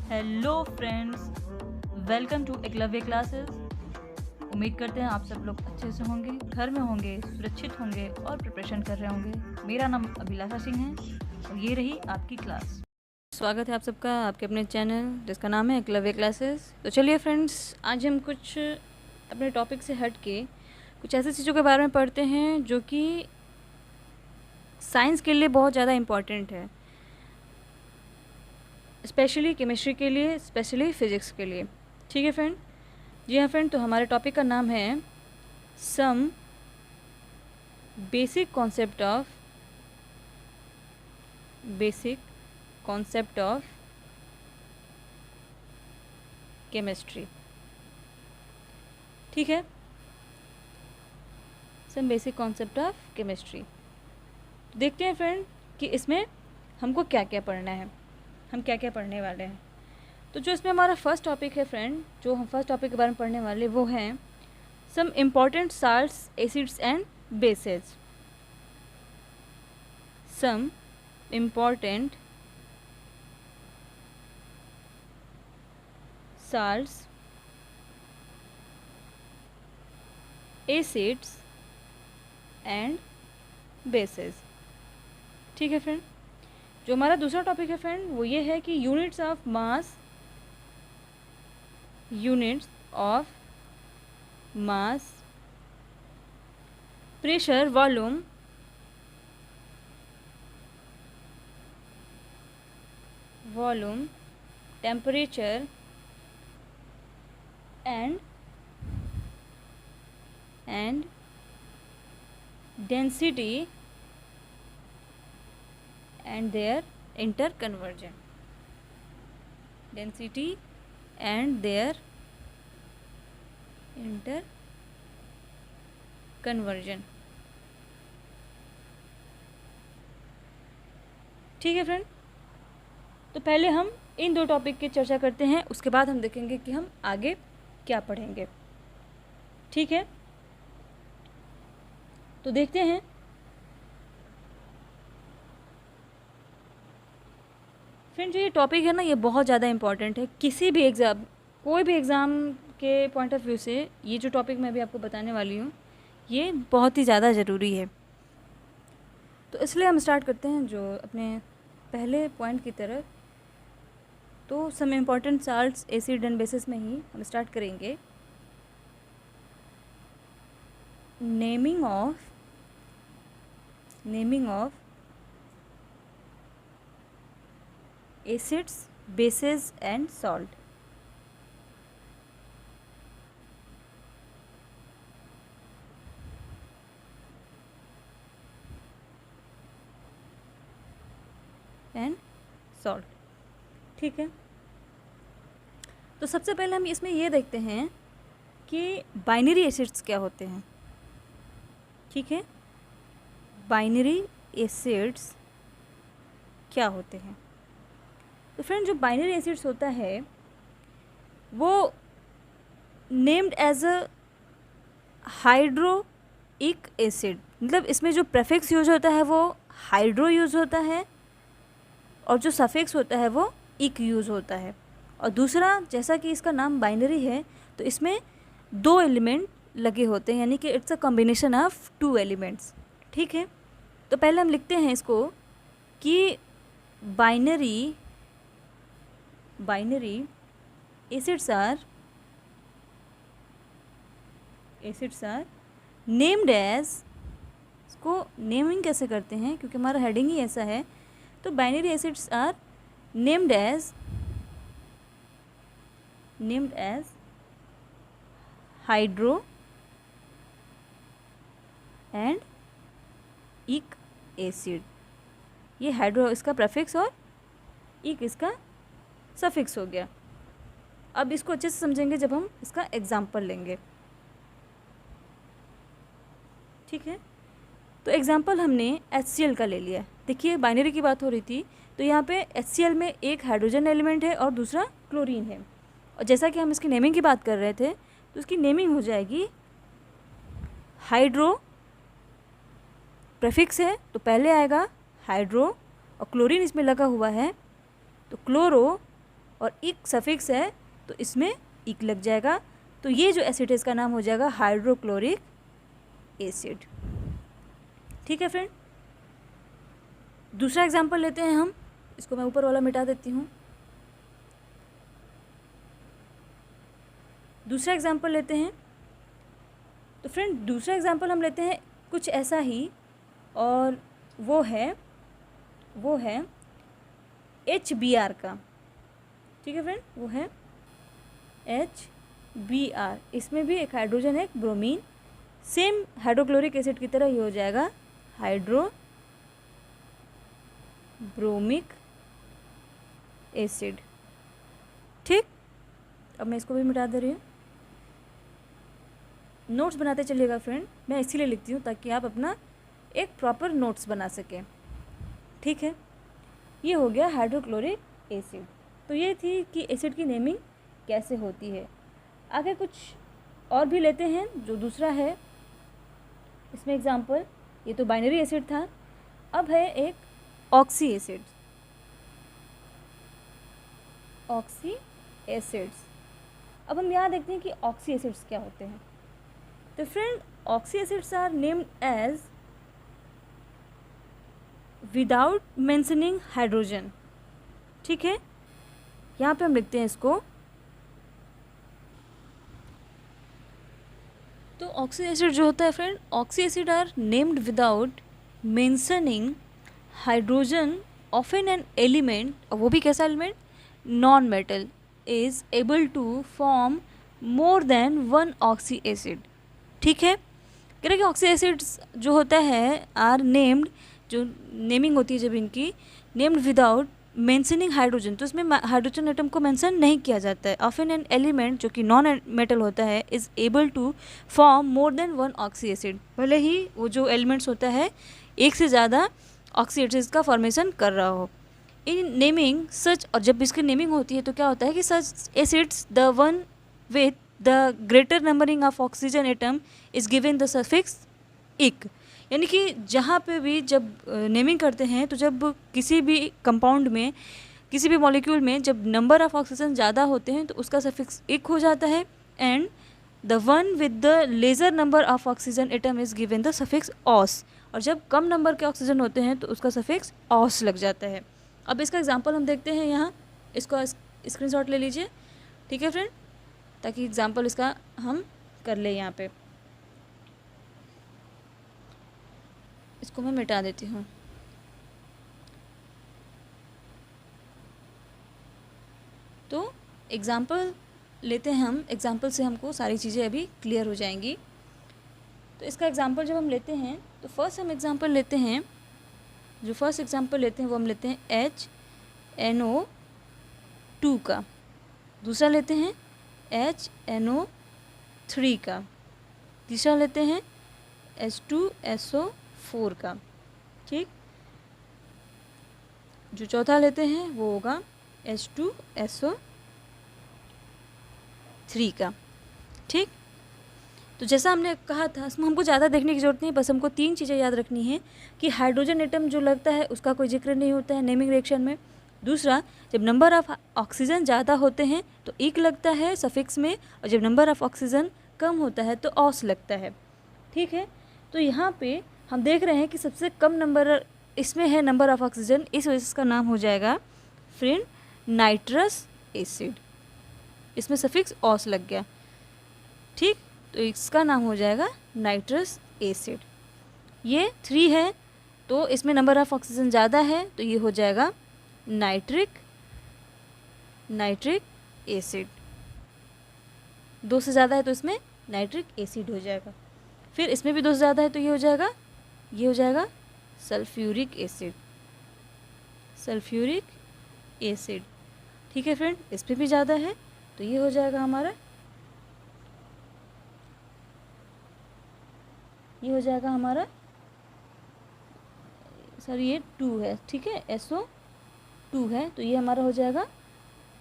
Hello friends, welcome to Eklavya classes. उम्मीद करते हैं आप सब लोग अच्छे से होंगे, घर में होंगे, सुरक्षित होंगे और प्रिपरेशन कर रहे होंगे। मेरा नाम अभिलाषा सिंह है और ये रही आपकी क्लास। स्वागत है आप सबका आपके अपने चैनल जिसका नाम है एकलव्य क्लासेस। तो चलिए फ्रेंड्स, आज हम कुछ अपने टॉपिक से हट के कुछ ऐसी चीज़ों के बारे में पढ़ते हैं जो कि साइंस के लिए बहुत ज़्यादा इम्पॉर्टेंट है, स्पेशली केमिस्ट्री के लिए, स्पेशली फिज़िक्स के लिए। ठीक है फ्रेंड? जी हाँ फ्रेंड, तो हमारे टॉपिक का नाम है some basic concept of chemistry. ठीक है, some basic concept of chemistry. देखते हैं फ्रेंड कि इसमें हमको क्या क्या पढ़ना है, हम क्या क्या पढ़ने वाले हैं। तो जो इसमें हमारा फर्स्ट टॉपिक है फ्रेंड, जो हम फर्स्ट टॉपिक के बारे में पढ़ने वाले वो हैं some important salts, acids and bases. Some important salts, acids and bases. ठीक है फ्रेंड? जो हमारा दूसरा टॉपिक है फ्रेंड वो ये है कि units of mass, pressure, volume, temperature and density and their interconversion. Density and their interconversion. ठीक है फ्रेंड? तो पहले हम इन दो टॉपिक की चर्चा करते हैं, उसके बाद हम देखेंगे कि हम आगे क्या पढ़ेंगे। ठीक है, तो देखते हैं। फ्रेंड, जो ये टॉपिक है ना, ये बहुत ज़्यादा इम्पॉर्टेंट है किसी भी एग्ज़ाम, कोई भी एग्ज़ाम के पॉइंट ऑफ व्यू से। ये जो टॉपिक मैं अभी आपको बताने वाली हूँ ये बहुत ही ज़्यादा ज़रूरी है। तो इसलिए हम स्टार्ट करते हैं जो अपने पहले पॉइंट की तरफ। तो some important salts, acid and basis में ही हम स्टार्ट करेंगे। Naming of acids, bases and salt. ठीक है, तो सबसे पहले हम इसमें ये देखते हैं कि बाइनरी एसिड्स क्या होते हैं। ठीक है, बाइनरी एसिड्स क्या होते हैं। तो फ्रेंड, जो बाइनरी एसिड्स होता है वो नेम्ड एज अ हाइड्रोइक एसिड, मतलब इसमें जो प्रेफिक्स यूज होता है वो हाइड्रो यूज़ होता है और जो सफिक्स होता है वो इक यूज़ होता है। और दूसरा, जैसा कि इसका नाम बाइनरी है तो इसमें दो एलिमेंट लगे होते हैं, यानी कि it's a combination of two elements. ठीक है, तो पहले हम लिखते हैं इसको कि binary acids are named as, इसको नेमिंग कैसे करते हैं क्योंकि हमारा हेडिंग ही ऐसा है। तो binary acids are named as hydro and ic acid. ये हाइड्रो इसका प्रेफिक्स और इक इसका सफिक्स हो गया। अब इसको अच्छे से समझेंगे जब हम इसका एग्जाम्पल लेंगे। ठीक है, तो एग्जाम्पल हमने HCl का ले लिया। देखिए, बाइनरी की बात हो रही थी तो यहाँ पे HCl में एक हाइड्रोजन एलिमेंट है और दूसरा क्लोरीन है। और जैसा कि हम इसकी नेमिंग की बात कर रहे थे तो इसकी नेमिंग हो जाएगी हाइड्रो, प्रेफिक्स है तो पहले आएगा हाइड्रो और क्लोरीन इसमें लगा हुआ है तो क्लोरो और इक सफिक्स है तो इसमें इक लग जाएगा। तो ये जो एसिड है इसका नाम हो जाएगा हाइड्रोक्लोरिक एसिड। ठीक है फ्रेंड, दूसरा एग्जाम्पल लेते हैं हम। इसको मैं ऊपर वाला मिटा देती हूँ। दूसरा एग्जाम्पल लेते हैं। तो फ्रेंड दूसरा एग्जाम्पल हम लेते हैं कुछ ऐसा ही, और वो है HBr का। ठीक है फ्रेंड, वो है HBr। इसमें भी एक हाइड्रोजन है, एक ब्रोमीन। सेम हाइड्रोक्लोरिक एसिड की तरह ये हो जाएगा हाइड्रोब्रोमिक एसिड। ठीक, अब मैं इसको भी मिटा दे रही हूँ। नोट्स बनाते चलिएगा फ्रेंड, मैं इसीलिए लिखती हूँ ताकि आप अपना एक प्रॉपर नोट्स बना सकें। ठीक है, ये हो गया हाइड्रोक्लोरिक एसिड। तो ये थी कि एसिड की नेमिंग कैसे होती है। आगे कुछ और भी लेते हैं। जो दूसरा है इसमें एग्जाम्पल, ये तो बाइनरी एसिड था, अब है एक ऑक्सी एसिड। Oxy acids. अब हम यहाँ देखते हैं कि ऑक्सी एसिड्स क्या होते हैं। तो friend oxy acids are named as without mentioning hydrogen. ठीक है, यहाँ पे हम लिखते हैं इसको। तो ऑक्सी एसिड जो होता है friend, oxy acid are named without mentioning hydrogen of an element, और वो भी कैसा element, non metal, is able to form more than one oxy acid. ठीक है, कह रहे कि ऑक्सी एसिड्स जो होता है आर नेम्ड, जो नेमिंग होती है जब इनकी, नेम्ड विदाउट मेंशनिंग हाइड्रोजन, तो इसमें हाइड्रोजन एटम को मेंशन नहीं किया जाता है। ऑफ एन एलिमेंट जो कि नॉन मेटल होता है is able to form more than one oxy acid, भले ही वो जो एलिमेंट्स होता है एक से ज़्यादा ऑक्सी एसिड्स का फॉर्मेशन कर रहा हो। इन नेमिंग सच, और जब इसकी नेमिंग होती है तो क्या होता है कि such acids the one with the greater numbering of oxygen atom is given the suffix ic. यानी कि जहाँ पे भी जब नेमिंग करते हैं तो जब किसी भी कंपाउंड में, किसी भी मॉलिक्यूल में जब नंबर ऑफ ऑक्सीजन ज़्यादा होते हैं तो उसका सफिक्स इक हो जाता है, and the one with the lesser number of oxygen atom is given the suffix ous. और जब कम नंबर के ऑक्सीजन होते हैं तो उसका सफिक्स ऑस लग जाता है। अब इसका एग्जांपल हम देखते हैं यहाँ, इसको स्क्रीनशॉट ले लीजिए। ठीक है फ्रेंड, ताकि एग्जांपल इसका हम कर ले। यहाँ पे इसको मैं मिटा देती हूँ। तो एग्जांपल लेते हैं हम, एग्जांपल से हमको सारी चीज़ें अभी क्लियर हो जाएंगी। तो इसका एग्जांपल जब हम लेते हैं तो फर्स्ट हम एग्जांपल लेते हैं, जो फर्स्ट एग्जांपल लेते हैं वो हम लेते हैं HNO2 का। दूसरा लेते हैं HNO3 का। तीसरा लेते हैं H2SO4 का। ठीक, जो चौथा लेते हैं वो होगा H2SO3 का। ठीक, तो जैसा हमने कहा था इसमें हमको ज़्यादा देखने की ज़रूरत नहीं, बस हमको 3 चीज़ें याद रखनी है कि हाइड्रोजन एटम जो लगता है उसका कोई जिक्र नहीं होता है नेमिंग रिएक्शन में। दूसरा, जब नंबर ऑफ़ ऑक्सीजन ज़्यादा होते हैं तो इक लगता है सफिक्स में, और जब नंबर ऑफ़ ऑक्सीजन कम होता है तो ऑस लगता है। ठीक है, तो यहाँ पे हम देख रहे हैं कि सबसे कम नंबर इसमें है नंबर ऑफ़ ऑक्सीजन, इस वजह से इसका नाम हो जाएगा फ्रेंड नाइट्रस एसिड। इसमें सफिक्स ऑस लग गया। ठीक, तो इसका नाम हो जाएगा नाइट्रस एसिड। ये 3 है तो इसमें नंबर ऑफ़ ऑक्सीजन ज़्यादा है तो ये हो जाएगा नाइट्रिक एसिड। 2 से ज़्यादा है तो इसमें नाइट्रिक एसिड हो जाएगा। फिर इसमें भी 2 से ज़्यादा है तो ये हो जाएगा सल्फ्यूरिक एसिड। ठीक है फ्रेंड, इस पर भी ज़्यादा है तो ये हो जाएगा हमारा, सर ये 2 है। ठीक है, SO2 है तो ये हमारा हो जाएगा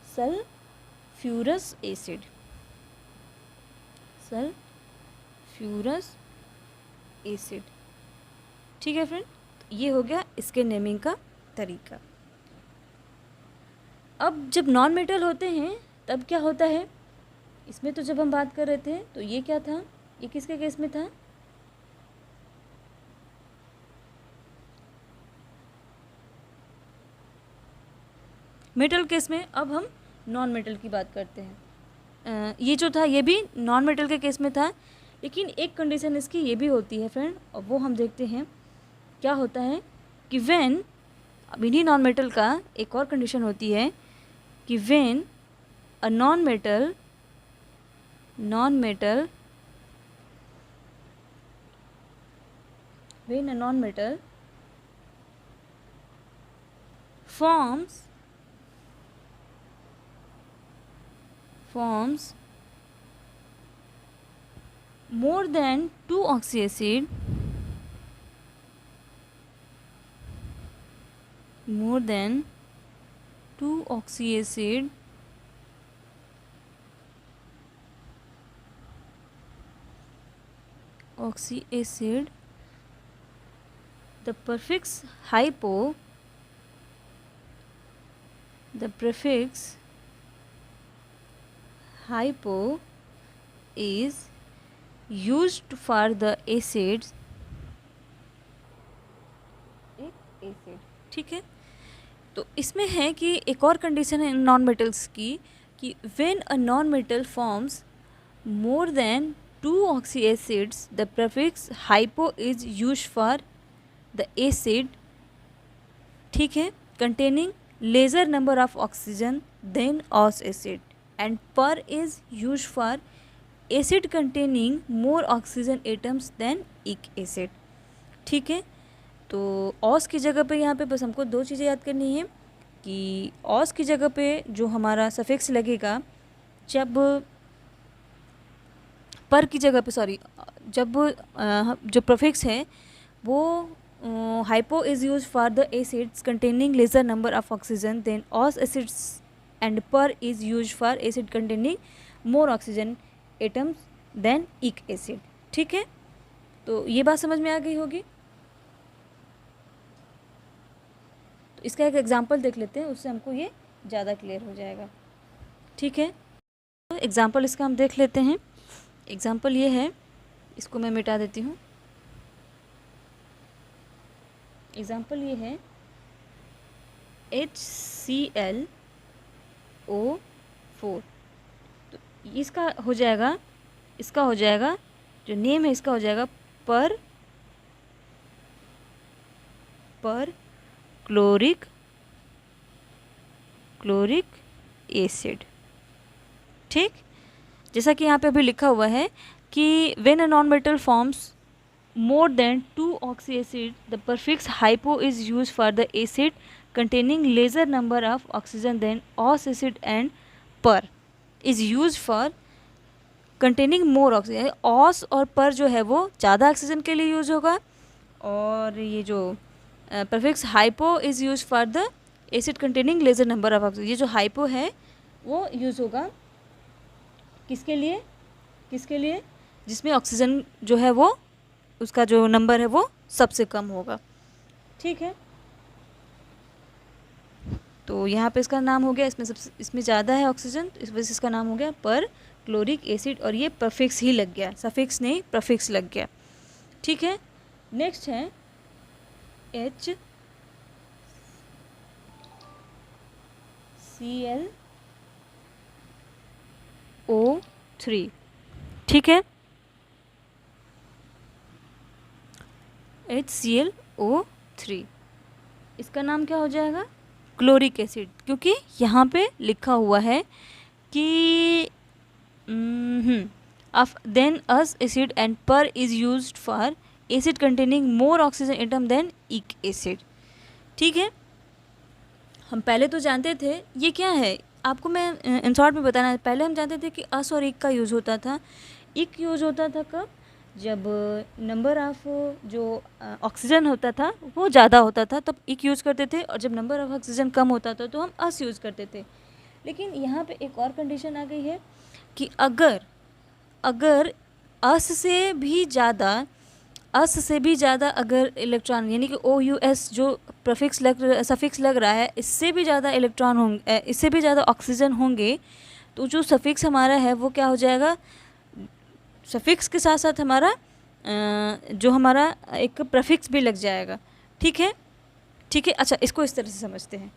सल्फ्यूरस एसिड। ठीक है फ्रेंड, ये हो गया इसके नेमिंग का तरीका। अब जब नॉन मेटल होते हैं तब क्या होता है, इसमें तो जब हम बात कर रहे थे तो ये क्या था, ये किसके केस में था, मेटल केस में। अब हम नॉन मेटल की बात करते हैं। ये जो था ये भी नॉन मेटल के केस में था, लेकिन एक कंडीशन इसकी ये भी होती है फ्रेंड, और वो हम देखते हैं क्या होता है कि व्हेन, अब इन्हीं नॉन मेटल का एक और कंडीशन होती है कि when a non metal forms more than 2 oxyacid, the prefix hypo is used for the acids, ठीक है। तो इसमें है कि एक और कंडीशन है नॉन मेटल्स की कि when a non metal forms more than 2 oxy acids the prefix hypo is used for the acid, ठीक है, containing lesser number of oxygen than os acid, and per is used for acid containing more oxygen atoms than ic acid, ठीक है। तो os की जगह पे यहाँ पे बस हमको दो चीज़ें याद करनी है कि os की जगह पे जो हमारा सफिक्स लगेगा, जब पर की जगह पे जब जो प्रीफिक्स है वो hypo is used for the acids containing lesser number of oxygen than os acids, and per is used for acid containing more oxygen atoms than ic acid, ठीक है। तो ये बात समझ में आ गई होगी। तो इसका एक एग्जांपल देख लेते हैं, उससे हमको ये ज़्यादा क्लियर हो जाएगा, ठीक है। तो एग्जांपल इसका हम देख लेते हैं। एग्जांपल ये है, इसको मैं मिटा देती हूँ। एग्जाम्पल ये है HClO4, तो इसका हो जाएगा जो नेम है इसका हो जाएगा पर क्लोरिक एसिड, ठीक। जैसा कि यहाँ पे अभी लिखा हुआ है कि when a non metal forms more than 2 oxy acid, the prefix hypo is used for the acid containing lesser number of oxygen than os acid, and per is used for containing more oxygen। os और per जो है वो ज़्यादा oxygen के लिए use होगा, और ये जो prefix hypo is used for the acid containing lesser number of oxygen, ये जो hypo है वो यूज़ होगा किसके लिए, जिसमें ऑक्सीजन जो है वो उसका जो नंबर है वो सबसे कम होगा, ठीक है। तो यहाँ पे इसका नाम हो गया, इसमें ज़्यादा है ऑक्सीजन, तो इस वजह से इसका नाम हो गया पर क्लोरिक एसिड, और ये प्रीफिक्स ही लग गया, सफिक्स नहीं प्रीफिक्स लग गया, ठीक है। नेक्स्ट है HClO3, ठीक है। HClO3, इसका नाम क्या हो जाएगा, क्लोरिक एसिड, क्योंकि यहाँ पे लिखा हुआ है कि then ous acid and per is used for acid containing more oxygen atom than ic acid, ठीक है। हम पहले तो जानते थे ये क्या है, आपको मैं इन शॉर्ट में बताना, पहले हम जानते थे कि अस और इक का यूज़ होता था। इक यूज़ होता था कब, जब नंबर ऑफ जो ऑक्सीजन होता था वो ज़्यादा होता था तब इक यूज़ करते थे, और जब नंबर ऑफ ऑक्सीजन कम होता था तो हम अस यूज़ करते थे। लेकिन यहाँ पे एक और कंडीशन आ गई है कि अगर अस से भी ज़्यादा अस से भी ज़्यादा अगर इलेक्ट्रॉन यानी कि OUS जो सफिक्स लग रहा है, इससे भी ज़्यादा इलेक्ट्रॉन होंगे, इससे भी ज़्यादा ऑक्सीजन होंगे, तो जो सफिक्स हमारा है वो क्या हो जाएगा, सफिक्स के साथ साथ हमारा जो हमारा एक प्रीफिक्स भी लग जाएगा। ठीक है, ठीक है। अच्छा, इसको इस तरह से समझते हैं,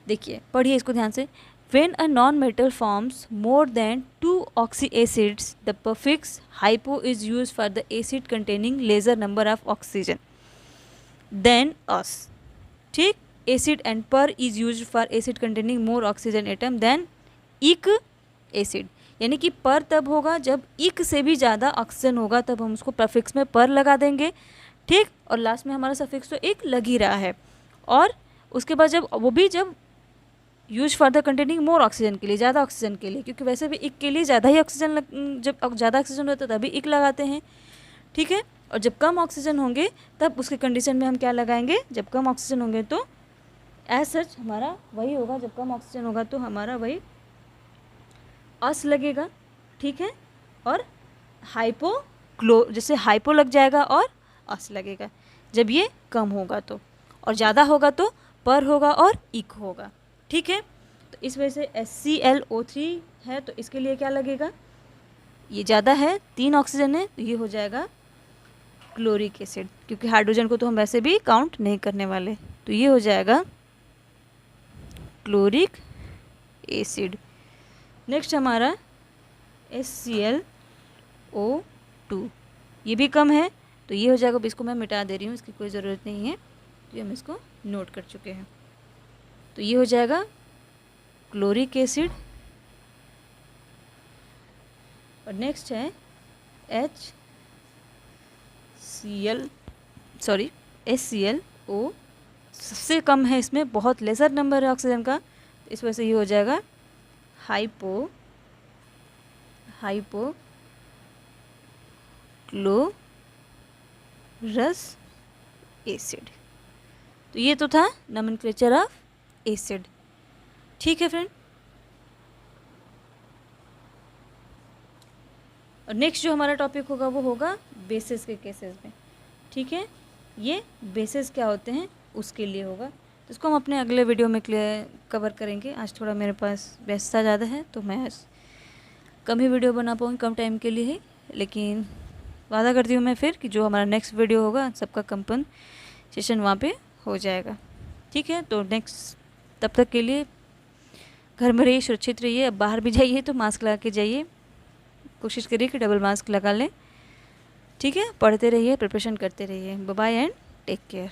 देखिए पढ़िए इसको ध्यान से। When a non-metal forms more than 2 oxyacids, the prefix hypo is used for the acid containing lesser number of oxygen than us. ठीक, acid and per is used for acid containing more oxygen atom than इक acid, यानी कि पर तब होगा जब इक से भी ज़्यादा ऑक्सीजन होगा, तब हम उसको प्रफिक्स में पर लगा देंगे। ठीक, और लास्ट में हमारा सफिक्स तो एक लग ही रहा है। और उसके बाद जब वो भी जब use for the containing more oxygen के लिए, ज़्यादा ऑक्सीजन के लिए, क्योंकि वैसे भी इक के लिए ज़्यादा ही ऑक्सीजन जब ज़्यादा ऑक्सीजन होता है तभी इक लगाते हैं। ठीक है, और जब कम ऑक्सीजन होंगे तब उसके कंडीशन में हम क्या लगाएंगे, जब कम ऑक्सीजन होंगे तो एज सच हमारा वही होगा, जब कम ऑक्सीजन होगा तो हमारा वही अस लगेगा। ठीक है, और जैसे हाइपो लग जाएगा और अस लगेगा जब ये कम होगा तो, और ज़्यादा होगा तो पर होगा और इक होगा। ठीक है, तो इस वजह से HClO3 है तो इसके लिए क्या लगेगा, ये ज़्यादा है, 3 ऑक्सीजन है तो ये हो जाएगा क्लोरिक एसिड, क्योंकि हाइड्रोजन को तो हम वैसे भी काउंट नहीं करने वाले, तो ये हो जाएगा क्लोरिक एसिड। नेक्स्ट हमारा HClO2, ये भी कम है तो ये हो जाएगा, इसको मैं मिटा दे रही हूँ, इसकी कोई ज़रूरत नहीं है, तो हम इसको नोट कर चुके हैं। तो ये हो जाएगा क्लोरिक एसिड। और नेक्स्ट है HClO, सबसे कम है, इसमें बहुत लेसर नंबर है ऑक्सीजन का, तो इस वजह से ये हो जाएगा हाइपोक्लोरस एसिड। तो ये तो था नोमेनक्लेचर ऑफ एसिड। ठीक है फ्रेंड, और नेक्स्ट जो हमारा टॉपिक होगा वो होगा बेसिस के केसेस में। ठीक है, ये बेसिस क्या होते हैं उसके लिए होगा, तो इसको हम अपने अगले वीडियो में कवर करेंगे। आज थोड़ा मेरे पास व्यस्तता ज़्यादा है तो मैं कम ही वीडियो बना पाऊँगी, कम टाइम के लिए ही, लेकिन वादा करती हूँ मैं फिर कि जो हमारा नेक्स्ट वीडियो होगा सबका कंपनसेशन वहाँ पे हो जाएगा। ठीक है, तो नेक्स्ट तब तक के लिए घर में रहिए, सुरक्षित रहिए। अब बाहर भी जाइए तो मास्क लगा के जाइए, कोशिश करिए कि डबल मास्क लगा लें। ठीक है, पढ़ते रहिए, प्रिपरेशन करते रहिए। Bye bye and take care.